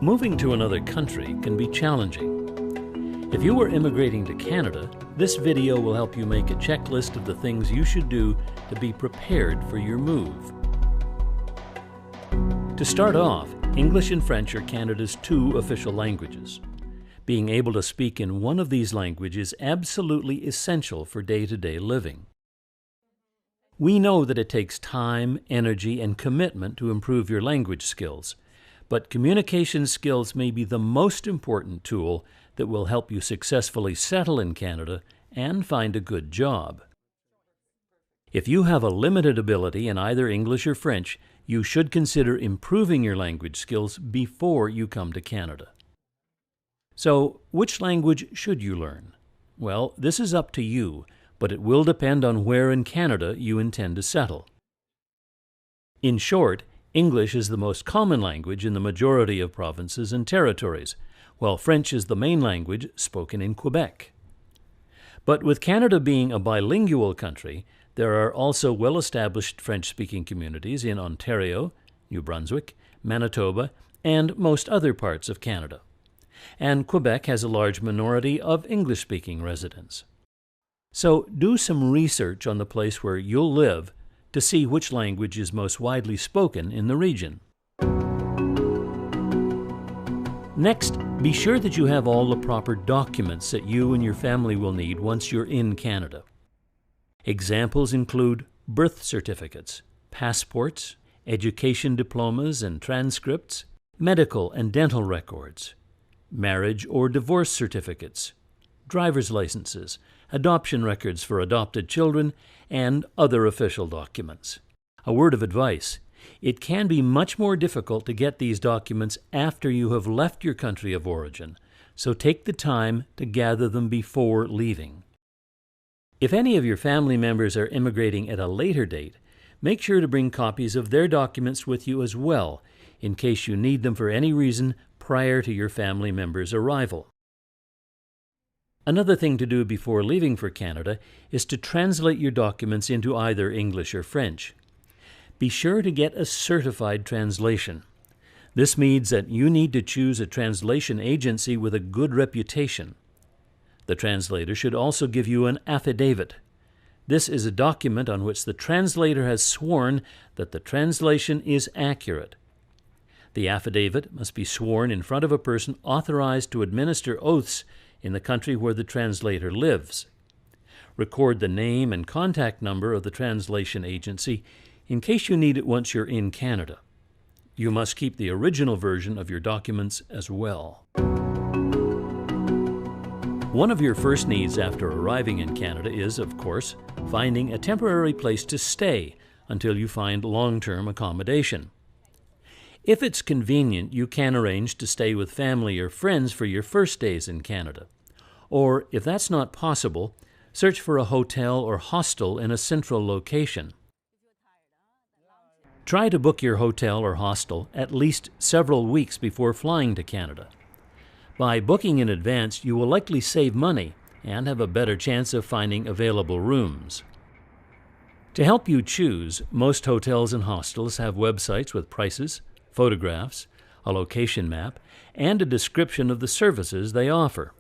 Moving to another country can be challenging. If you are immigrating to Canada, this video will help you make a checklist of the things you should do to be prepared for your move. To start off, English and French are Canada's two official languages. Being able to speak in one of these languages is absolutely essential for day-to-day living. We know that it takes time, energy, and commitment to improve your language skills, but communication skills may be the most important tool that will help you successfully settle in Canada and find a good job. If you have a limited ability in either English or French, you should consider improving your language skills before you come to Canada. So, which language should you learn? Well, this is up to you, but it will depend on where in Canada you intend to settle. In short, English is the most common language in the majority of provinces and territories, while French is the main language spoken in Quebec. But with Canada being a bilingual country, there are also well-established French-speaking communities in Ontario, New Brunswick, Manitoba, and most other parts of Canada. And Quebec has a large minority of English-speaking residents. So do some research on the place where you'll live to see which language is most widely spoken in the region. Next, be sure that you have all the proper documents that you and your family will need once you're in Canada. Examples include birth certificates, passports, education diplomas and transcripts, medical and dental records, marriage or divorce certificates, driver's licenses, adoption records for adopted children, and other official documents. A word of advice: it can be much more difficult to get these documents after you have left your country of origin, so take the time to gather them before leaving. If any of your family members are immigrating at a later date, make sure to bring copies of their documents with you as well, in case you need them for any reason prior to your family member's arrival. Another thing to do before leaving for Canada is to translate your documents into either English or French. Be sure to get a certified translation. This means that you need to choose a translation agency with a good reputation. The translator should also give you an affidavit. This is a document on which the translator has sworn that the translation is accurate. The affidavit must be sworn in front of a person authorized to administer oaths in the country where the translator lives. Record the name and contact number of the translation agency in case you need it once you're in Canada. You must keep the original version of your documents as well. One of your first needs after arriving in Canada is, of course, finding a temporary place to stay until you find long-term accommodation. If it's convenient, you can arrange to stay with family or friends for your first days in Canada. Or, if that's not possible, search for a hotel or hostel in a central location. Try to book your hotel or hostel at least several weeks before flying to Canada. By booking in advance, you will likely save money and have a better chance of finding available rooms. To help you choose, most hotels and hostels have websites with prices, photographs, a location map, and a description of the services they offer.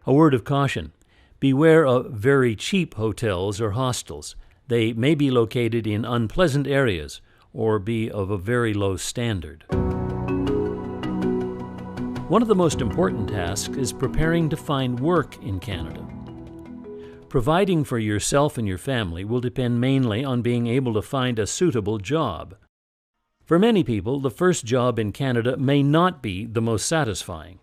A word of caution: beware of very cheap hotels or hostels. They may be located in unpleasant areas or be of a very low standard. One of the most important tasks is preparing to find work in Canada. Providing for yourself and your family will depend mainly on being able to find a suitable job. For many people, the first job in Canada may not be the most satisfying.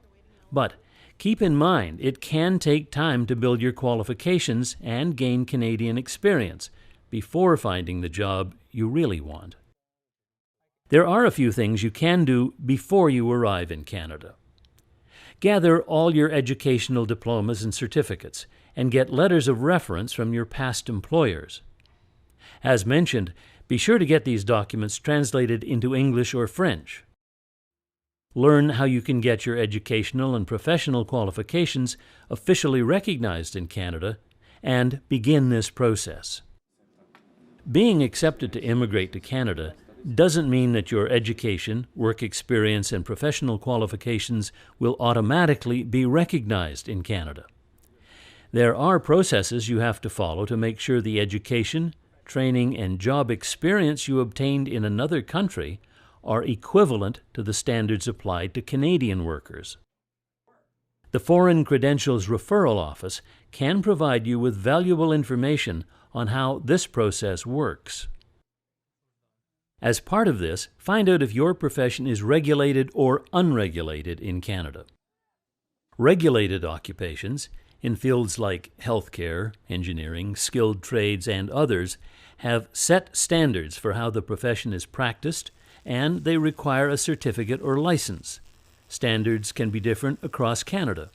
But keep in mind, it can take time to build your qualifications and gain Canadian experience before finding the job you really want. There are a few things you can do before you arrive in Canada. Gather all your educational diplomas and certificates and get letters of reference from your past employers. As mentioned, be sure to get these documents translated into English or French. Learn how you can get your educational and professional qualifications officially recognized in Canada and begin this process. Being accepted to immigrate to Canada doesn't mean that your education, work experience, and professional qualifications will automatically be recognized in Canada. There are processes you have to follow to make sure the education, training, and job experience you obtained in another country are equivalent to the standards applied to Canadian workers. The Foreign Credentials Referral Office can provide you with valuable information on how this process works. As part of this, find out if your profession is regulated or unregulated in Canada. Regulated occupations, in fields like healthcare, engineering, skilled trades, and others, have set standards for how the profession is practiced, and they require a certificate or license. Standards can be different across Canada.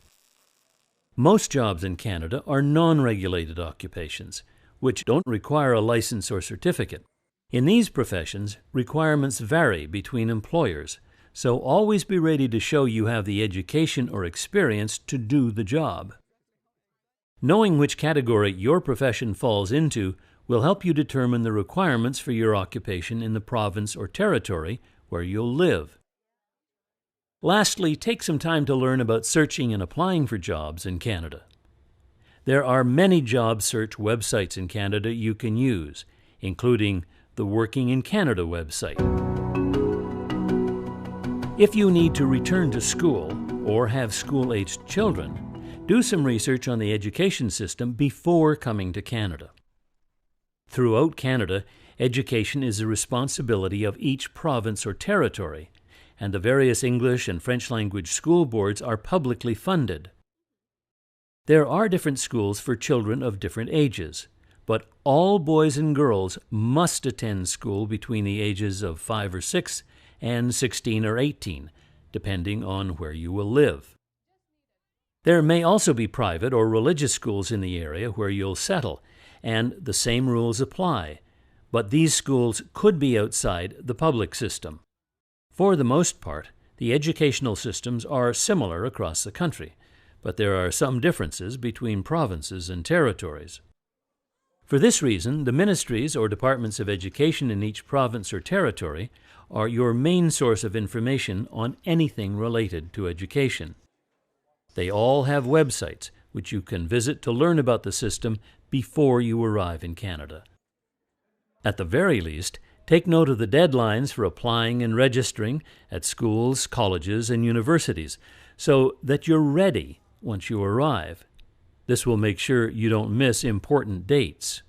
Most jobs in Canada are non-regulated occupations, which don't require a license or certificate. In these professions, requirements vary between employers, so always be ready to show you have the education or experience to do the job. Knowing which category your profession falls into will help you determine the requirements for your occupation in the province or territory where you'll live. Lastly, take some time to learn about searching and applying for jobs in Canada. There are many job search websites in Canada you can use, including the Working in Canada website. If you need to return to school or have school-aged children, do some research on the education system before coming to Canada. Throughout Canada, education is the responsibility of each province or territory, and the various English and French language school boards are publicly funded. There are different schools for children of different ages, but all boys and girls must attend school between the ages of 5 or 6 and 16 or 18, depending on where you will live. There may also be private or religious schools in the area where you'll settle, and the same rules apply, but these schools could be outside the public system. For the most part, the educational systems are similar across the country, but there are some differences between provinces and territories. For this reason, the ministries or departments of education in each province or territory are your main source of information on anything related to education. They all have websites which you can visit to learn about the system before you arrive in Canada. At the very least, take note of the deadlines for applying and registering at schools, colleges, and universities so that you're ready once you arrive. This will make sure you don't miss important dates.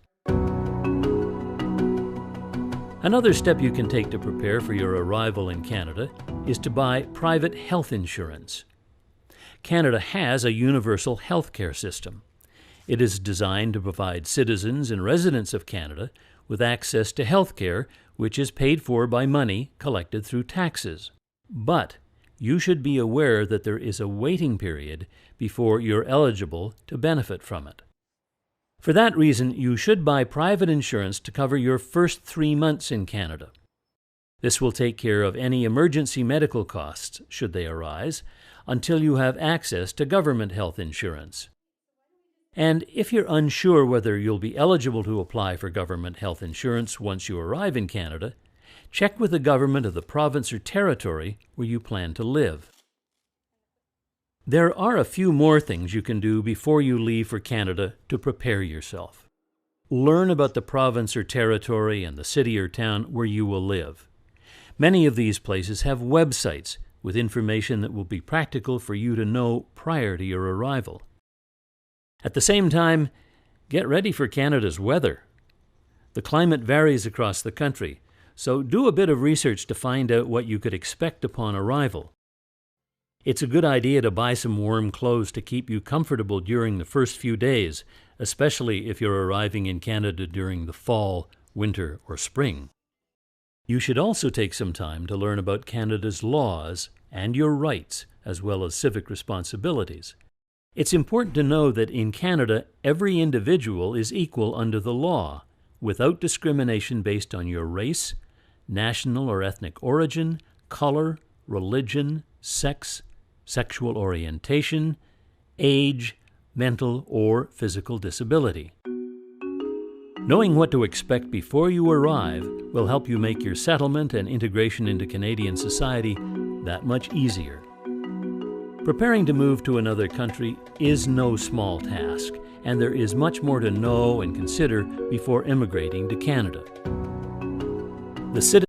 Another step you can take to prepare for your arrival in Canada is to buy private health insurance. Canada has a universal health care system. It is designed to provide citizens and residents of Canada with access to health care, which is paid for by money collected through taxes. But you should be aware that there is a waiting period before you're eligible to benefit from it. For that reason, you should buy private insurance to cover your first 3 months in Canada. This will take care of any emergency medical costs, should they arise, until you have access to government health insurance. And if you're unsure whether you'll be eligible to apply for government health insurance once you arrive in Canada, check with the government of the province or territory where you plan to live. There are a few more things you can do before you leave for Canada to prepare yourself. Learn about the province or territory and the city or town where you will live. Many of these places have websites with information that will be practical for you to know prior to your arrival. At the same time, get ready for Canada's weather. The climate varies across the country, so do a bit of research to find out what you could expect upon arrival. It's a good idea to buy some warm clothes to keep you comfortable during the first few days, especially if you're arriving in Canada during the fall, winter, or spring. You should also take some time to learn about Canada's laws and your rights, as well as civic responsibilities. It's important to know that in Canada, every individual is equal under the law, without discrimination based on your race, national or ethnic origin, color, religion, sex, sexual orientation, age, mental or physical disability. Knowing what to expect before you arrive will help you make your settlement and integration into Canadian society that much easier. Preparing to move to another country is no small task, and there is much more to know and consider before immigrating to Canada. The